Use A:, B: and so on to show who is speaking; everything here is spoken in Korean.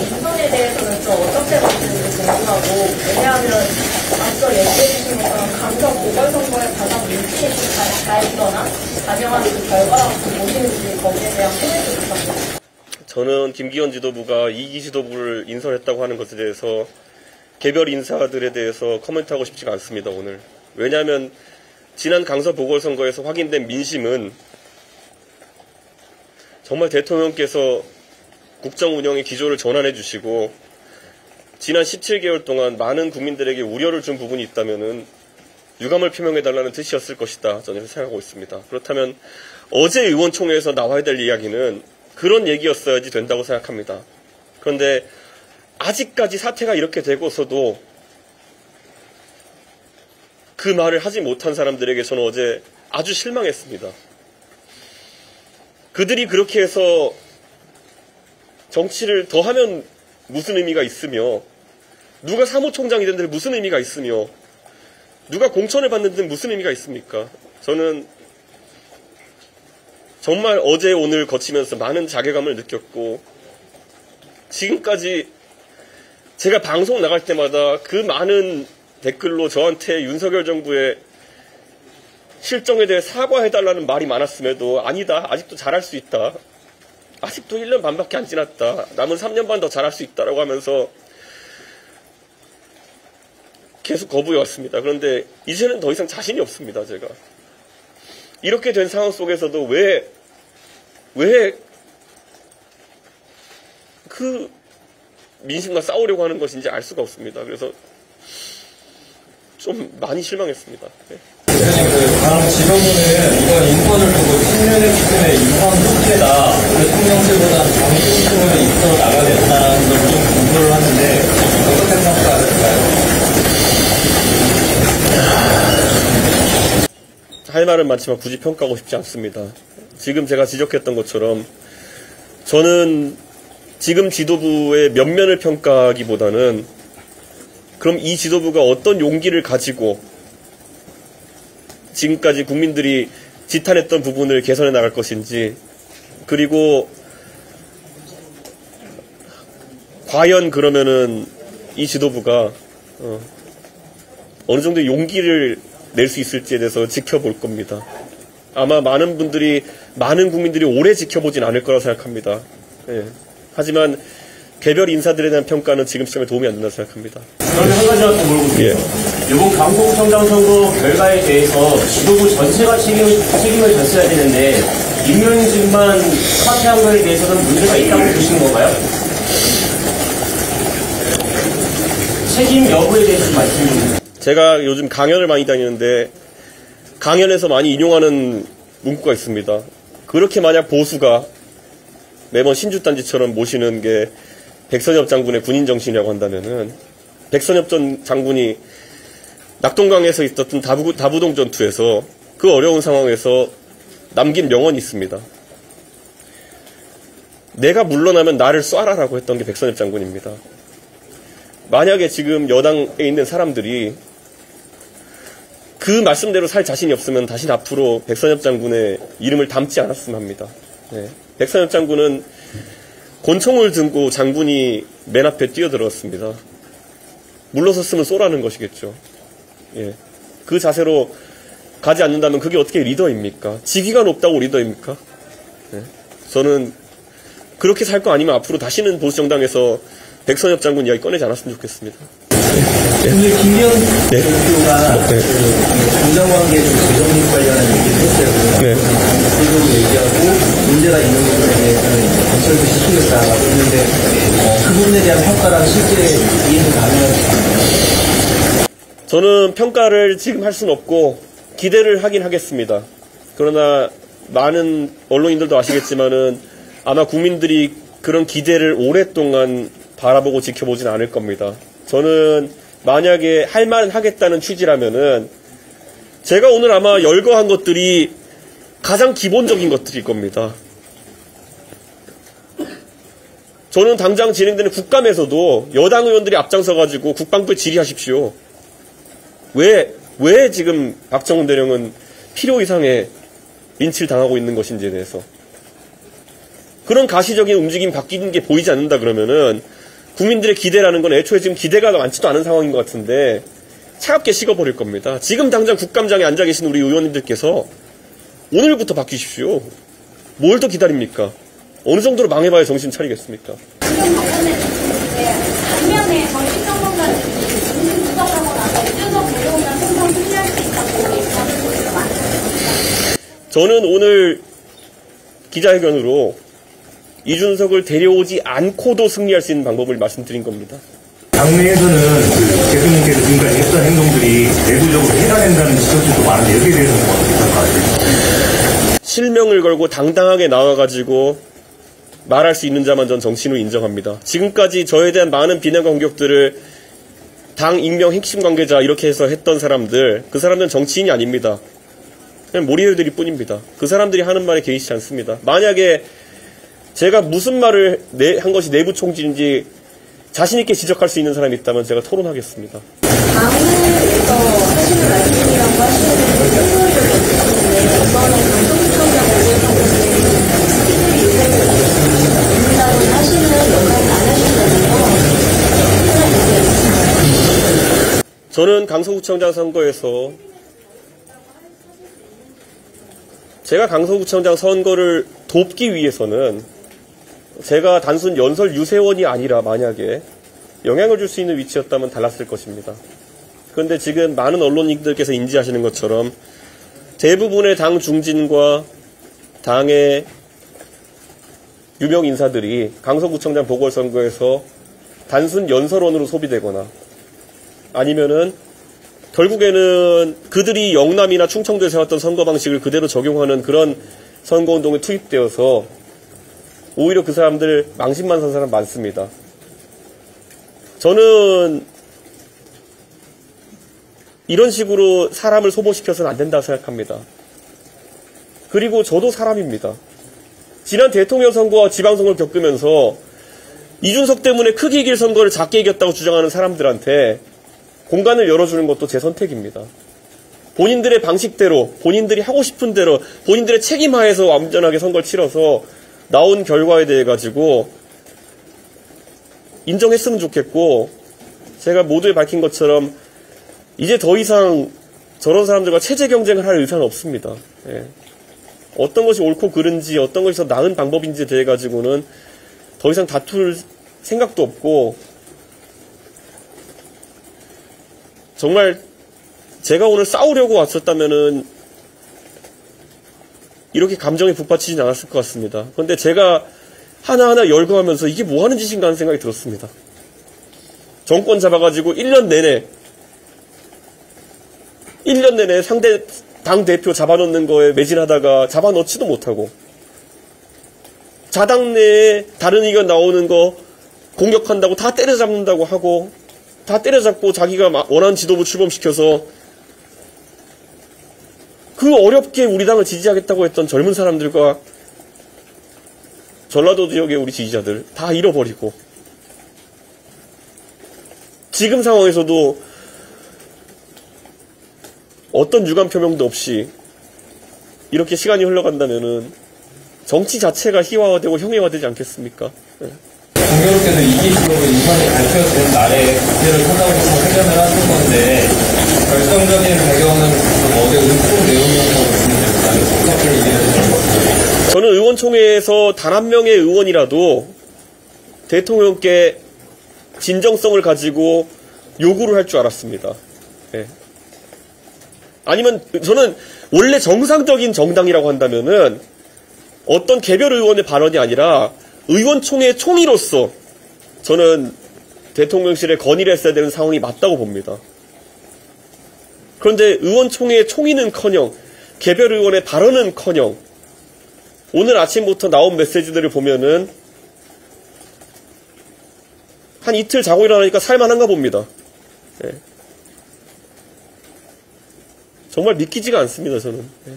A: 부분에 대해서는 좀 어떻게 보시는지 궁금하고, 왜냐하면 앞서 얘기해주신 것처럼 강서 보궐선거에 가장 민심이 가했거나 반영한 그 결과라고 보시는지 거기에 대한 코멘트 부탁드립니다.
B: 저는 김기현 지도부가 2기 지도부를 인선했다고 하는 것에 대해서 개별 인사들에 대해서 코멘트하고 싶지가 않습니다, 오늘. 왜냐하면 지난 강서 보궐선거에서 확인된 민심은 정말 대통령께서 국정 운영의 기조를 전환해 주시고 지난 17개월 동안 많은 국민들에게 우려를 준 부분이 있다면은 유감을 표명해달라는 뜻이었을 것이다, 저는 생각하고 있습니다. 그렇다면 어제 의원총회에서 나와야 될 이야기는 그런 얘기였어야지 된다고 생각합니다. 그런데 아직까지 사태가 이렇게 되고서도 그 말을 하지 못한 사람들에게 저는 어제 아주 실망했습니다. 그들이 그렇게 해서 정치를 더 하면 무슨 의미가 있으며, 누가 사무총장이 된 데 무슨 의미가 있으며, 누가 공천을 받는 데 무슨 의미가 있습니까? 저는 정말 어제 오늘 거치면서 많은 자괴감을 느꼈고, 지금까지 제가 방송 나갈 때마다 그 많은 댓글로 저한테 윤석열 정부의 실정에 대해 사과해달라는 말이 많았음에도 아니다, 아직도 잘할 수 있다, 아직도 1년 반밖에 안 지났다, 남은 3년 반 더 잘할 수 있다라고 하면서 계속 거부해왔습니다. 그런데 이제는 더 이상 자신이 없습니다, 제가. 이렇게 된 상황 속에서도 왜 그 민심과 싸우려고 하는 것인지 알 수가 없습니다. 그래서 좀 많이 실망했습니다. 네.
C: 다음 지도부는 이번 인권을 두고 10년의 기준의 인권 흑제다, 대통령제보다 정통성을 이끌어 나가겠다는 걸 좀 공부를 하는데 어떻게 평가하실까요?
B: 할 말은 많지만 굳이 평가하고 싶지 않습니다. 지금 제가 지적했던 것처럼 저는 지금 지도부의 면면을 평가하기보다는 그럼 이 지도부가 어떤 용기를 가지고 지금까지 국민들이 지탄했던 부분을 개선해 나갈 것인지, 그리고 과연 그러면은 이 지도부가 어느 정도 용기를 낼 수 있을지에 대해서 지켜볼 겁니다. 아마 많은 국민들이 오래 지켜보진 않을 거라고 생각합니다. 예. 하지만 개별 인사들에 대한 평가는 지금 시점에 도움이 안 된다고 생각합니다.
C: 그런데 한 가지만 더 물어볼게요. 예. 이번 강서구청장 선거 결과에 대해서 지도부 전체가 책임을 졌어야 되는데 임명진만 사퇴한 거에 대해서는 문제가 있다고 보시는 건가요? 책임 여부에 대해서 좀 말씀 좀 주세요.
B: 제가 요즘 강연을 많이 다니는데 강연에서 많이 인용하는 문구가 있습니다. 그렇게 만약 보수가 매번 신주단지처럼 모시는 게 백선엽 장군의 군인 정신이라고 한다면은, 백선엽 전 장군이 낙동강에서 있었던 다부동 전투에서 그 어려운 상황에서 남긴 명언이 있습니다. 내가 물러나면 나를 쏴라라고 했던 게 백선엽 장군입니다. 만약에 지금 여당에 있는 사람들이 그 말씀대로 살 자신이 없으면 다시 앞으로 백선엽 장군의 이름을 담지 않았으면 합니다. 네. 백선엽 장군은 권총을 들고 장군이 맨 앞에 뛰어들었습니다. 물러섰으면 쏘라는 것이겠죠. 예. 그 자세로 가지 않는다면 그게 어떻게 리더입니까? 직위가 높다고 리더입니까? 예. 저는 그렇게 살 거 아니면 앞으로 다시는 보수정당에서 백선엽 장군 이야기 꺼내지 않았으면 좋겠습니다.
C: 오늘 김기현 대표가 정당관계 재정립 관련한 얘기를 했어요.
B: 네.
C: 그리고 얘기하고 문제가 있는 부분에 대해서는 건설도 시키겠다라고 했는데 그 부분에 대한 평가랑 실제 이해는 가능할까요?
B: 저는 평가를 지금 할 수는 없고 기대를 하긴 하겠습니다. 그러나 많은 언론인들도 아시겠지만은 아마 국민들이 그런 기대를 오랫동안 바라보고 지켜보진 않을 겁니다. 저는 만약에 할 말은 하겠다는 취지라면은 제가 오늘 아마 열거한 것들이 가장 기본적인 것들일 겁니다. 저는 당장 진행되는 국감에서도 여당 의원들이 앞장서가지고 국방부에 질의하십시오. 왜 지금 박정훈 대령은 필요 이상의 린치를 당하고 있는 것인지에 대해서 그런 가시적인 움직임이 바뀌는 게 보이지 않는다 그러면은 국민들의 기대라는 건 애초에 지금 기대가 많지도 않은 상황인 것 같은데 차갑게 식어버릴 겁니다. 지금 당장 국감장에 앉아 계신 우리 의원님들께서 오늘부터 바뀌십시오. 뭘 더 기다립니까? 어느 정도로 망해봐야 정신 차리겠습니까?
D: 지금 박근혜 대통령의 반면에 정신 전문가들이 정신 분석하고 나서 이준석 대통령 총선 승리할 수 있다고 얘기하는 분들이 많습니다.
B: 저는 오늘 기자회견으로 이준석을 데려오지 않고도 승리할 수 있는 방법을 말씀드린 겁니다.
E: 당내에서는 대통령께서 지금까지 했던 행동들이 내부적으로 해당된다는 지적들도 많은데 여기에 대해서는 어떻게 생각하세요?
B: 실명을 걸고 당당하게 나와가지고 말할 수 있는 자만 전 정치인으로 인정합니다. 지금까지 저에 대한 많은 비난과 공격들을 당 익명 핵심 관계자 이렇게 해서 했던 사람들, 그 사람들은 정치인이 아닙니다. 그냥 모리애들일 뿐입니다. 그 사람들이 하는 말에 개의치 않습니다. 만약에 제가 무슨 말을 한 것이 내부 총질인지 자신있게 지적할 수 있는 사람이 있다면 제가 토론하겠습니다.
D: 당에서 하시는 말씀이라고 하시는 행동적인 부분인데 이번에 강서구청장 보궐선거는 특별히 인사를 하시는 연락을 안 하신다면서
B: 저는 강서구청장 선거에서 제가 강서구청장 선거를 돕기 위해서는 제가 단순 연설 유세원이 아니라 만약에 영향을 줄 수 있는 위치였다면 달랐을 것입니다. 그런데 지금 많은 언론인들께서 인지하시는 것처럼 대부분의 당 중진과 당의 유명 인사들이 강서구청장 보궐선거에서 단순 연설원으로 소비되거나 아니면은 결국에는 그들이 영남이나 충청도에서 해왔던 선거 방식을 그대로 적용하는 그런 선거운동에 투입되어서 오히려 그 사람들 망신만 산 사람 많습니다. 저는 이런 식으로 사람을 소모시켜서는 안 된다고 생각합니다. 그리고 저도 사람입니다. 지난 대통령 선거와 지방선거를 겪으면서 이준석 때문에 크게 이길 선거를 작게 이겼다고 주장하는 사람들한테 공간을 열어주는 것도 제 선택입니다. 본인들의 방식대로, 본인들이 하고 싶은 대로, 본인들의 책임하에서 완전하게 선거를 치러서 나온 결과에 대해 가지고 인정했으면 좋겠고, 제가 모두에 밝힌 것처럼 이제 더 이상 저런 사람들과 체제 경쟁을 할 의사는 없습니다. 예. 어떤 것이 옳고 그른지, 어떤 것이 더 나은 방법인지에 대해 가지고는 더 이상 다툴 생각도 없고, 정말 제가 오늘 싸우려고 왔었다면은 이렇게 감정에 북받치진 않았을 것 같습니다. 그런데 제가 하나하나 열거하면서 이게 뭐 하는 짓인가 하는 생각이 들었습니다. 정권 잡아가지고 1년 내내 상대 당 대표 잡아놓는 거에 매진하다가 잡아놓지도 못하고, 자당 내에 다른 의견 나오는 거 공격한다고 다 때려잡는다고 하고, 다 때려잡고 자기가 원하는 지도부 출범시켜서 그 어렵게 우리 당을 지지하겠다고 했던 젊은 사람들과 전라도 지역의 우리 지지자들 다 잃어버리고, 지금 상황에서도 어떤 유감 표명도 없이 이렇게 시간이 흘러간다면은 정치 자체가 희화화되고 형해화되지 않겠습니까? 네.
C: 공교롭게도 이기식으로 인선이 발표된 날에 그때를 찾아오셔서 회견을 하신 건데, 결정적인 배경은 어제 의총 내용이었다고 어떻게 이해하시는 거죠?
B: 저는 의원총회에서 단 한 명의 의원이라도 대통령께 진정성을 가지고 요구를 할 줄 알았습니다. 네. 아니면 저는 원래 정상적인 정당이라고 한다면은 어떤 개별 의원의 발언이 아니라 의원총회 총의로서 저는 대통령실에 건의를 했어야 되는 상황이 맞다고 봅니다. 그런데 의원총회의 총의는커녕 개별 의원의 발언은커녕 오늘 아침부터 나온 메시지들을 보면은 한 이틀 자고 일어나니까 살만한가 봅니다. 네. 정말 믿기지가 않습니다, 저는. 네.